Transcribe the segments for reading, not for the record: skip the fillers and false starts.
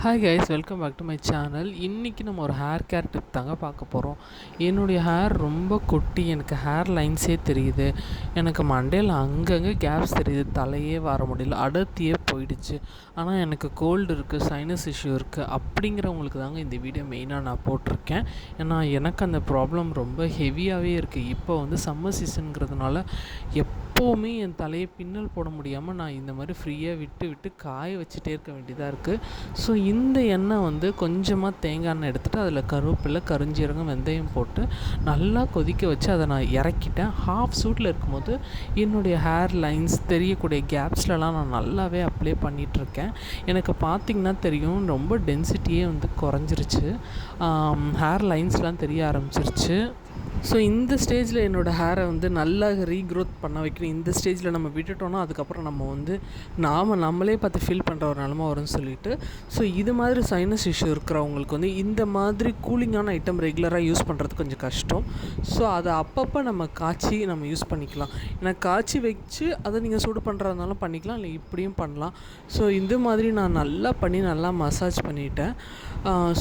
Hi guys, welcome back to my channel. இன்றைக்கி நம்ம ஒரு ஹேர் கேர் டிப் தாங்க பார்க்க போகிறோம். என்னுடைய ஹேர் ரொம்ப கொட்டி எனக்கு ஹேர் லைன்ஸே தெரியுது. எனக்கு மண்டையில் அங்கங்கே கேப்ஸ் தெரியுது. தலையே வர முடியல, அடர்த்தியே போயிடுச்சு. ஆனால் எனக்கு கோல்டு இருக்குது, சைனஸ் இஷ்யூ இருக்குது. அப்படிங்கிறவங்களுக்கு தாங்க இந்த வீடியோ மெயினாக நான் போட்டிருக்கேன். ஏன்னா எனக்கு அந்த ப்ராப்ளம் ரொம்ப ஹெவியாகவே இருக்குது. இப்போ வந்து சம்மர் சீசனுங்கிறதுனால எப்போவுமே என் தலையை பின்னல் போட முடியாமல் நான் இந்த மாதிரி ஃப்ரீயாக விட்டு காய வச்சுட்டே இருக்க வேண்டியதாக இருக்குது. ஸோ இந்த எண்ணெய் வந்து கொஞ்சமாக தேங்காய் எண்ணெய் எடுத்துகிட்டு அதில் கருவேப்பிலை, கருஞ்சீரகம், வெந்தயம் போட்டு நல்லா கொதிக்க வச்சு அதை நான் இறக்கிட்டேன். ஹாஃப் சூட்டில் இருக்கும்போது என்னுடைய ஹேர் லைன்ஸ் தெரியக்கூடிய கேப்ஸ்லலாம் நான் நல்லாவே அப்ளை பண்ணிகிட்ருக்கேன். எனக்கு பார்த்திங்கன்னா தெரியும், ரொம்ப டென்சிட்டியே வந்து குறைஞ்சிருச்சு. ஹேர் லைன்ஸ்லாம் தெரிய ஆரம்பிச்சிருச்சு. ஸோ இந்த ஸ்டேஜில் என்னோடய ஹேரை வந்து நல்லா ரீக்ரோத் பண்ண வைக்கணும். இந்த ஸ்டேஜில் நம்ம விட்டுட்டோன்னா அதுக்கப்புறம் நம்ம வந்து நம்மளே பார்த்து ஃபீல் பண்ணுற ஒரு நிலமை வரும்னு சொல்லிட்டு, ஸோ இது மாதிரி சைனஸ் இஷ்யூ இருக்கிறவங்களுக்கு வந்து இந்த மாதிரி கூலிங்கான ஐட்டம் ரெகுலராக யூஸ் பண்ணுறது கொஞ்சம் கஷ்டம். ஸோ அதை அப்பப்போ நம்ம காய்ச்சி நம்ம யூஸ் பண்ணிக்கலாம். ஏன்னா காய்ச்சி வச்சு அதை நீங்கள் சூடு பண்ணுறதுனாலும் பண்ணிக்கலாம், இல்லை இப்படியும் பண்ணலாம். ஸோ இந்த மாதிரி நான் நல்லா பண்ணி நல்லா மசாஜ் பண்ணிட்டேன்.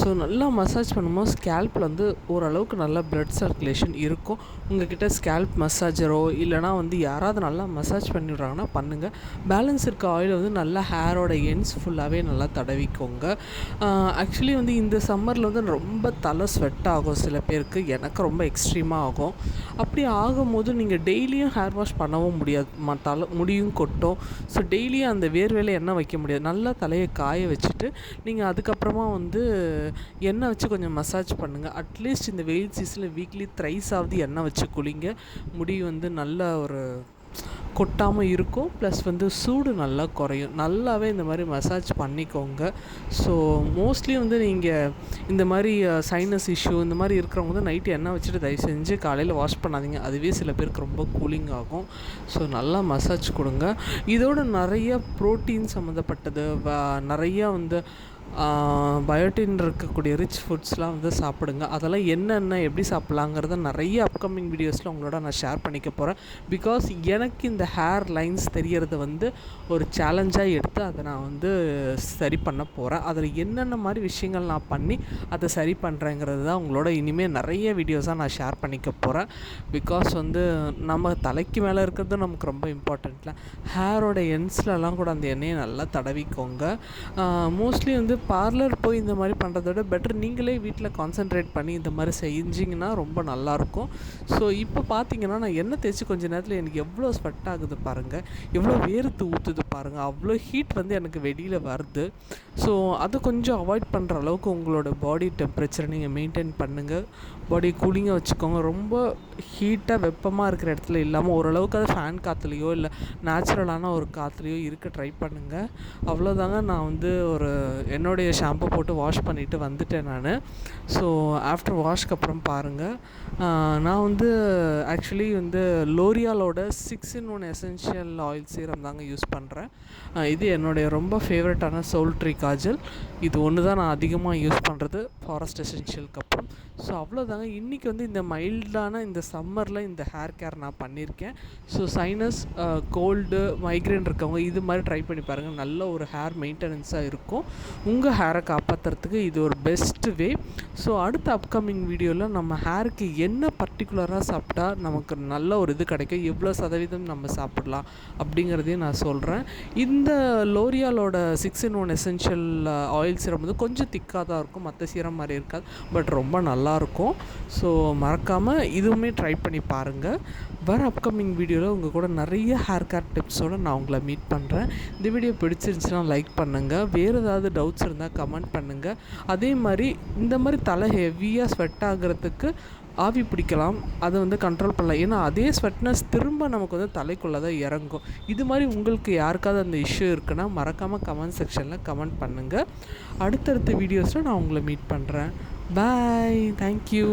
ஸோ நல்லா மசாஜ் பண்ணும்போது ஸ்கேல்பில் வந்து ஓரளவுக்கு நல்லா ப்ளட் சர்க்குலேஷன் இருக்கும். உங்கள்கிட்ட ஸ்கேல்ப் மசாஜரோ இல்லைனா வந்து யாராவது நல்லா மசாஜ் பண்ணிவிட்றாங்கன்னா பண்ணுங்கள். பேலன்ஸ் இருக்க ஆயில் வந்து நல்லா ஹேரோட எண்ட்ஸ் ஃபுல்லாகவே நல்லா தடவிக்கோங்க. ஆக்சுவலி வந்து இந்த சம்மரில் வந்து ரொம்ப தலை ஸ்வெட் ஆகும் சில பேருக்கு. எனக்கு ரொம்ப எக்ஸ்ட்ரீமாக ஆகும். அப்படி ஆகும்போது நீங்கள் டெய்லியும் ஹேர் வாஷ் பண்ணவும் முடியாது, முடியும் கொட்டும். ஸோ டெய்லியும் அந்த வேர்வேலை எண்ணெய் வைக்க முடியாது. நல்லா தலையை காய வச்சுட்டு நீங்கள் அதுக்கப்புறமா வந்து எண்ணெய் வச்சு கொஞ்சம் மசாஜ் பண்ணுங்கள். அட்லீஸ்ட் இந்த வெயில் சீசனில் வீக்லி த்ரைஸ் ஆகுது எண்ணெய் வச்சு குளிங்க. முடி வந்து நல்ல ஒரு கொட்டாமல் இருக்கும். ப்ளஸ் வந்து சூடு நல்லா குறையும். நல்லாவே இந்த மாதிரி மசாஜ் பண்ணிக்கோங்க. ஸோ மோஸ்ட்லி வந்து நீங்கள் இந்த மாதிரி சைனஸ் இஷ்யூ இந்த மாதிரி இருக்கிறவங்க வந்து நைட்டு எண்ணெய் வச்சுட்டு தயவு செஞ்சு காலையில் வாஷ் பண்ணாதீங்க. அதுவே சில பேருக்கு ரொம்ப கூலிங் ஆகும். ஸோ நல்லா மசாஜ் கொடுங்க. இதோட நிறைய ப்ரோட்டீன் சம்மந்தப்பட்டது, நிறையா வந்து பயோட்டின் இருக்கக்கூடிய ரிச் ஃபுட்ஸ்லாம் வந்து சாப்பிடுங்க. அதெல்லாம் என்னென்ன எப்படி சாப்பிட்லாங்கிறத நிறைய அப்கமிங் வீடியோஸில் உங்களோட நான் ஷேர் பண்ணிக்க போகிறேன். பிகாஸ் எனக்கு இந்த ஹேர் லைன்ஸ் தெரியறது வந்து ஒரு சேலஞ்சாக எடுத்து அதை நான் வந்து சரி பண்ண போகிறேன். அதில் என்னென்ன மாதிரி விஷயங்கள் நான் பண்ணி அதை சரி பண்ணுறேங்கிறது தான் உங்களோட இனிமேல் நிறைய வீடியோஸாக நான் ஷேர் பண்ணிக்க போகிறேன். பிகாஸ் வந்து நம்ம தலைக்கு மேலே இருக்கிறது நமக்கு ரொம்ப இம்பார்ட்டண்ட்டில், ஹேரோட எண்ட்ஸ்லலாம் கூட அந்த எண்ணெயை நல்லா தடவிக்கோங்க. மோஸ்ட்லி வந்து பார்லர் போய் இந்த மாதிரி பண்ணுறத விட பெட்டர் நீங்களே வீட்டில் கான்சென்ட்ரேட் பண்ணி இந்த மாதிரி செஞ்சிங்கன்னா ரொம்ப நல்லாயிருக்கும். ஸோ இப்போ பார்த்தீங்கன்னா நான் எண்ணெய் தேய்ச்சி கொஞ்சம் நேரத்தில் எனக்கு எவ்வளோ ஸ்வெட் ஆகுது பாருங்கள், எவ்வளோ வேர்த்து ஊற்றுது பாருங்கள், அவ்வளோ ஹீட் வந்து எனக்கு வெளியில் வருது. ஸோ அதை கொஞ்சம் அவாய்ட் பண்ணுற அளவுக்கு உங்களோட பாடி டெம்பரேச்சரை நீங்கள் மெயின்டைன் பண்ணுங்கள். பாடி கூலிங்காக வச்சுக்கோங்க. ரொம்ப ஹீட்டாக வெப்பமாக இருக்கிற இடத்துல இல்லாமல் ஓரளவுக்கு அது ஃபேன் காற்றுலையோ இல்லை நேச்சுரலான ஒரு காற்றுலையோ இருக்க ட்ரை பண்ணுங்கள். அவ்வளோதாங்க. நான் வந்து என்னுடைய ஷாம்பு போட்டு வாஷ் பண்ணிவிட்டு வந்துட்டேன் நான். ஸோ ஆஃப்டர் வாஷ்க்கு அப்புறம் பாருங்கள், நான் வந்து ஆக்சுவலி வந்து லோரியாலோட 6-in-1 எசென்ஷியல் ஆயில் சீரம் தாங்க யூஸ் பண்ணுறேன். இது என்னுடைய ரொம்ப ஃபேவரட்டான சோல்ட்ரி காஜல். இது ஒன்று தான் நான் அதிகமாக யூஸ் பண்ணுறது ஃபாரஸ்ட் எசென்ஷியலுக்கு அப்புறம். ஸோ அவ்வளோதாங்க. இன்றைக்கி வந்து இந்த மைல்டான இந்த சம்மரில் இந்த ஹேர் கேர் நான் பண்ணியிருக்கேன். ஸோ சைனஸ், கோல்டு, மைக்ரேன் இருக்கவங்க இது மாதிரி ட்ரை பண்ணி பாருங்கள். நல்ல ஒரு ஹேர் மெயின்டெனன்ஸாக இருக்கும். உங்கள் ஹேரை காப்பாற்றுறதுக்கு இது ஒரு பெஸ்ட் வே. ஸோ அடுத்த அப்கமிங் வீடியோவில் நம்ம ஹேருக்கு என்ன பர்டிகுலராக சாப்பிட்டா நமக்கு நல்ல ஒரு இது கிடைக்கும், எவ்வளோ சதவீதம் நம்ம சாப்பிடலாம் அப்படிங்கிறதையும் நான் சொல்கிறேன். இந்த லோரியாலோட 6-in-1 எசென்ஷியல் ஆயில் சீரம் வந்து கொஞ்சம் திக்காக தான் இருக்கும், மற்ற சீரம் மாதிரி இருக்காது, பட் ரொம்ப நல்லாயிருக்கும். ஸோ மறக்காமல் இதுவுமே ட்ரை பண்ணி பாருங்கள். வர அப்கமிங் வீடியோவில் உங்கள் கூட நிறைய ஹேர் கேர் டிப்ஸோடு நான் உங்களை மீட் பண்ணுறேன். இந்த வீடியோ பிடிச்சிருந்துச்சுன்னா லைக் பண்ணுங்கள். வேறு ஏதாவது டவுட்ஸ் இருந்தால் கமெண்ட் பண்ணுங்கள். அதே மாதிரி இந்த மாதிரி தலை ஹெவியாக ஸ்வெட் ஆகிறதுக்கு ஆவி பிடிக்கலாம், அதை வந்து கண்ட்ரோல் பண்ணலாம். ஏன்னா அதே ஸ்வெட்னஸ் திரும்ப நமக்கு வந்து தலைக்குள்ளே தான் இறங்கும். இது மாதிரி உங்களுக்கு யாருக்காவது அந்த இஷ்யூ இருக்குன்னா மறக்காமல் கமெண்ட் செக்ஷனில் கமெண்ட் பண்ணுங்கள். அடுத்தடுத்த வீடியோஸில் நான் உங்களை மீட் பண்ணுறேன். பாய், தேங்க்யூ.